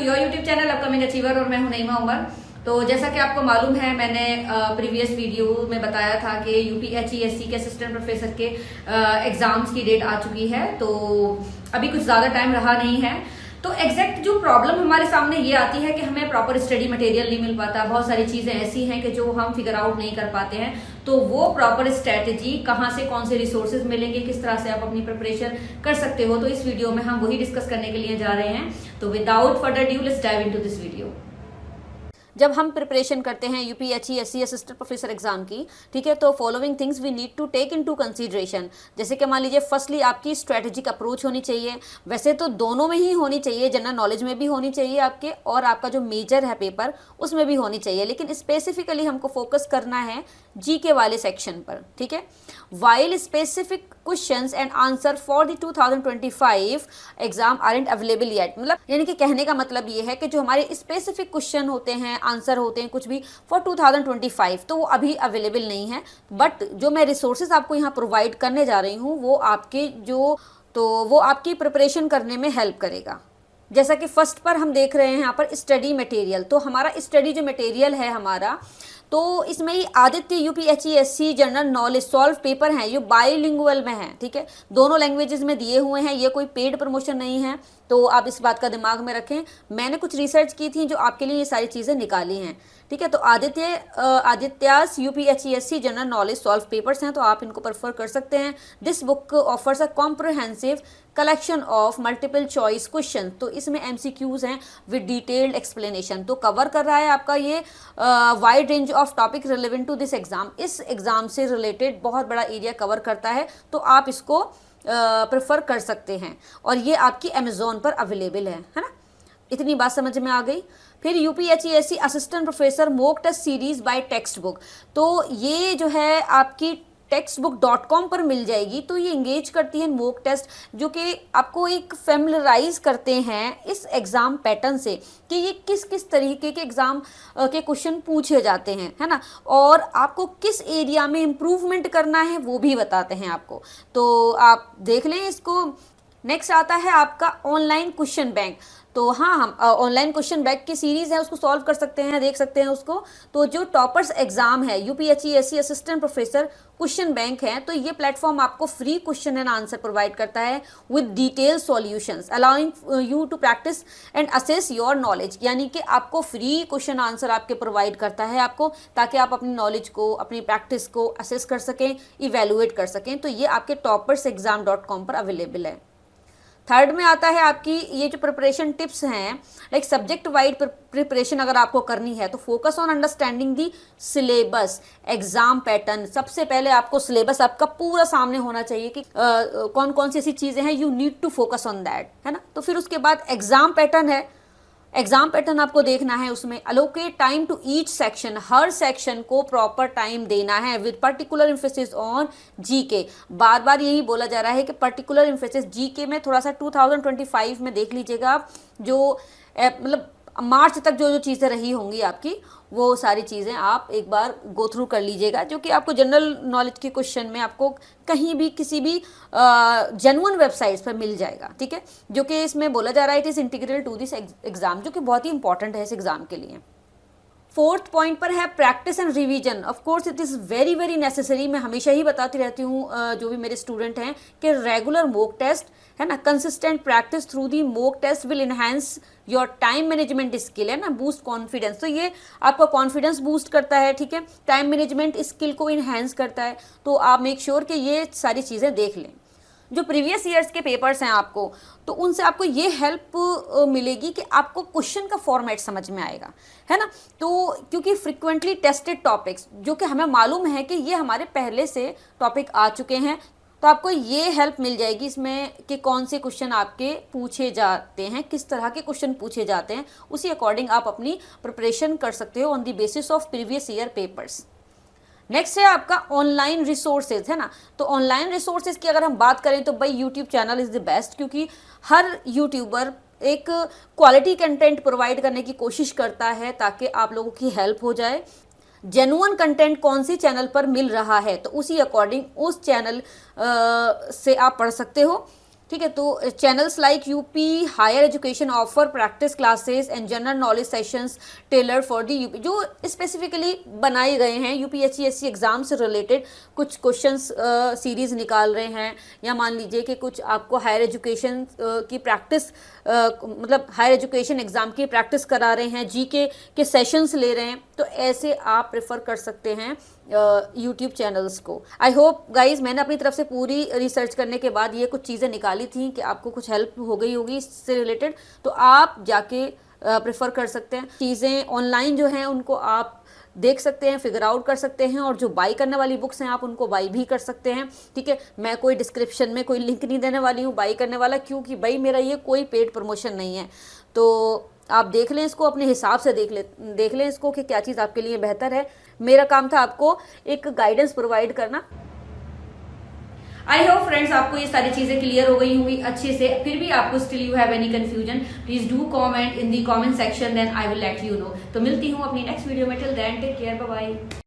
Your YouTube channel upcoming achiever और मैं हूं नईमा उमर। तो जैसा कि आपको मालूम है, मैंने प्रीवियस वीडियो में बताया था कि यूपीएचईएससी के असिस्टेंट प्रोफेसर के एग्जाम्स की डेट आ चुकी है। तो अभी कुछ ज्यादा टाइम रहा नहीं है। तो एग्जैक्ट जो प्रॉब्लम हमारे सामने ये आती है कि हमें प्रॉपर स्टडी मटेरियल नहीं मिल पाता। बहुत सारी चीजें ऐसी हैं कि जो हम फिगर आउट नहीं कर पाते हैं। तो वो प्रॉपर स्ट्रेटेजी कहाँ से, कौन से रिसोर्सेज मिलेंगे, किस तरह से आप अपनी प्रिपरेशन कर सकते हो, तो इस वीडियो में हम वही डिस्कस करने के लिए जा रहे हैं। तो without further due let's dive into this video. जब हम प्रिपरेशन करते हैं यूपीएचईएससी असिस्टेंट प्रोफेसर एग्जाम की, ठीक है, तो following things we need to take into consideration. जैसे कि मान लीजिए, फर्स्टली आपकी स्ट्रेटेजिक अप्रोच होनी चाहिए। वैसे तो दोनों में ही होनी चाहिए, जनरल नॉलेज में भी होनी चाहिए आपके, और आपका जो मेजर है पेपर उसमें भी होनी चाहिए। लेकिन स्पेसिफिकली हमको फोकस करना है जीके वाले सेक्शन पर, ठीक है। While specific questions and answer for the 2025 exam aren't available yet, मतलब यानी कि कहने का मतलब ये है कि जो हमारे स्पेसिफिक क्वेश्चन होते हैं, आंसर होते हैं कुछ भी फॉर 2025, तो वो अभी अवेलेबल नहीं है। बट जो मैं रिसोर्सेज आपको यहाँ प्रोवाइड करने जा रही हूँ वो आपके वो आपकी प्रिपरेशन करने में हेल्प करेगा। जैसा कि फर्स्ट पर हम देख रहे हैं यहाँ पर स्टडी मटेरियल। तो हमारा स्टडी जो मटेरियल है हमारा, तो इसमें ही Aditya UPHESC general knowledge solve paper हैं, ये बाइलिंगुअल में है, ठीक है, दोनों लैंग्वेजेस में दिए हुए हैं। ये कोई पेड प्रमोशन नहीं है, तो आप इस बात का दिमाग में रखें। मैंने कुछ रिसर्च की थी जो आपके लिए ये सारी चीज़ें निकाली हैं, ठीक है। तो Aditya's UPHESC general knowledge solve papers हैं, तो आप इनको प्रेफर कर सकते हैं। This book offers a comprehensive collection of multiple choice question. तो इसमें एमसीक्यूज हैं विद डिटेल्ड एक्सप्लेनेशन। तो कवर कर रहा है आपका ये wide range of topic relevant to this exam. इस एग्जाम से रिलेटेड बहुत बड़ा एरिया कवर करता है, तो आप इसको प्रेफर कर सकते हैं। और ये आपकी अमेजोन पर अवेलेबल है ना। इतनी बात समझ में आ गई। फिर UPHESC assistant professor mock test series by textbook, तो ये जो है आपकी textbook.com पर मिल जाएगी। तो ये इंगेज करती है मॉक टेस्ट, जो कि आपको एक फेमिलराइज करते हैं इस एग्जाम पैटर्न से कि ये किस किस तरीके के एग्जाम के क्वेश्चन पूछे जाते हैं, है ना, और आपको किस एरिया में इम्प्रूवमेंट करना है वो भी बताते हैं आपको। तो आप देख लें इसको। नेक्स्ट आता है आपका ऑनलाइन क्वेश्चन बैंक। तो हाँ, हम ऑनलाइन क्वेश्चन बैंक की सीरीज है उसको सॉल्व कर सकते हैं, देख सकते हैं उसको। तो जो टॉपर्स एग्जाम है UPHESC assistant professor question bank है, तो ये प्लेटफॉर्म आपको free question and answer provide करता है with detail solutions allowing you to practise and assess your knowledge. यानी कि आपको फ्री क्वेश्चन आंसर आपके प्रोवाइड करता है आपको, ताकि आप अपनी नॉलेज को, अपनी प्रैक्टिस को असेस कर सकें, इवेलुएट कर सकें। तो ये आपके toppersexam.com पर अवेलेबल है। थर्ड में आता है आपकी ये जो प्रिपरेशन टिप्स हैं, लाइक सब्जेक्ट वाइड प्रिपरेशन अगर आपको करनी है तो focus on understanding the syllabus exam pattern. सबसे पहले आपको सिलेबस आपका पूरा सामने होना चाहिए कि कौन कौन सी ऐसी चीज़ें हैं, you need to focus on that, है ना। तो फिर उसके बाद एग्जाम पैटर्न है। एग्जाम पैटर्न आपको देखना है, उसमें allocate time to each section, हर सेक्शन को प्रॉपर टाइम देना है with particular emphasis on GK. बार बार यही बोला जा रहा है कि पर्टिकुलर इम्फेसिस जीके में थोड़ा सा 2025 में देख लीजिएगा आप, जो मतलब मार्च तक जो जो चीज़ें रही होंगी आपकी, वो सारी चीज़ें आप एक बार गो थ्रू कर लीजिएगा, जो कि आपको जनरल नॉलेज के क्वेश्चन में आपको कहीं भी किसी भी जेन्युइन वेबसाइट्स पर मिल जाएगा, ठीक है। जो कि इसमें बोला जा रहा है it is integral to this exam, जो कि बहुत ही इंपॉर्टेंट है इस एग्जाम के लिए। फोर्थ पॉइंट पर है practice and revision. Of course it is very very necessary. मैं हमेशा ही बताती रहती हूँ जो भी मेरे स्टूडेंट हैं कि रेगुलर मॉक टेस्ट, है ना, consistent practice through the mock test will enhance your time management skill, है ना, बूस्ट कॉन्फिडेंस। तो ये आपका कॉन्फिडेंस बूस्ट करता है, ठीक है, टाइम मैनेजमेंट स्किल को इनहेंस करता है। तो आप मेक श्योर कि ये सारी चीज़ें देख लें। जो प्रीवियस ईयर्स के पेपर्स हैं आपको, तो उनसे आपको ये हेल्प मिलेगी कि आपको क्वेश्चन का फॉर्मेट समझ में आएगा, है ना। तो क्योंकि फ्रिक्वेंटली टेस्टेड टॉपिक्स, जो कि हमें मालूम है कि ये हमारे पहले से टॉपिक आ चुके हैं, तो आपको ये हेल्प मिल जाएगी इसमें कि कौन से क्वेश्चन आपके पूछे जाते हैं, किस तरह के क्वेश्चन पूछे जाते हैं। उसी अकॉर्डिंग आप अपनी प्रिपरेशन कर सकते हो on the basis of previous year papers. Next है आपका ऑनलाइन रिसोर्सेज, है ना। तो ऑनलाइन रिसोर्सेज की अगर हम बात करें तो भाई YouTube channel is the best, क्योंकि हर यूट्यूबर एक क्वालिटी कंटेंट प्रोवाइड करने की कोशिश करता है ताकि आप लोगों की हेल्प हो जाए। जेन्युइन कंटेंट कौन सी चैनल पर मिल रहा है, तो उसी अकॉर्डिंग उस चैनल से आप पढ़ सकते हो, ठीक है। तो channels like UP higher education offer practice classes and general knowledge sessions tailored for the UP, जो स्पेसिफिकली बनाए गए हैं यूपीएससी एग्जाम से रिलेटेड कुछ क्वेश्चंस सीरीज निकाल रहे हैं, या मान लीजिए कि कुछ आपको हायर एजुकेशन की प्रैक्टिस मतलब हायर एजुकेशन एग्जाम की प्रैक्टिस करा रहे हैं, जीके के सेशंस ले रहे हैं, तो ऐसे आप प्रेफर कर सकते हैं यूट्यूब चैनल्स को। आई होप गाइज मैंने अपनी तरफ से पूरी रिसर्च करने के बाद ये कुछ चीज़ें निकाली थी कि आपको कुछ हेल्प हो गई होगी इससे रिलेटेड, तो आप जाके प्रेफर कर सकते हैं। चीज़ें ऑनलाइन जो हैं उनको आप देख सकते हैं, फिगर आउट कर सकते हैं, और जो बाई करने वाली बुक्स हैं आप उनको बाई भी कर सकते हैं, ठीक है। मैं कोई डिस्क्रिप्शन में कोई लिंक नहीं देने वाली हूँ बाई करने वाला, क्योंकि भाई मेरा ये कोई पेड प्रमोशन नहीं है। तो आप देख लें इसको, अपने हिसाब से देख लें इसको कि क्या चीज़ आपके लिए बेहतर है। मेरा काम था आपको एक गाइडेंस प्रोवाइड करना। आई होप फ्रेंड्स आपको ये सारी चीजें क्लियर हो गई होंगी अच्छे से। फिर भी आपको still you have any confusion, please do comment in the comment section, then I will let you know. तो मिलती हूँ अपनी नेक्स्ट वीडियो में। Till then take care, bye bye.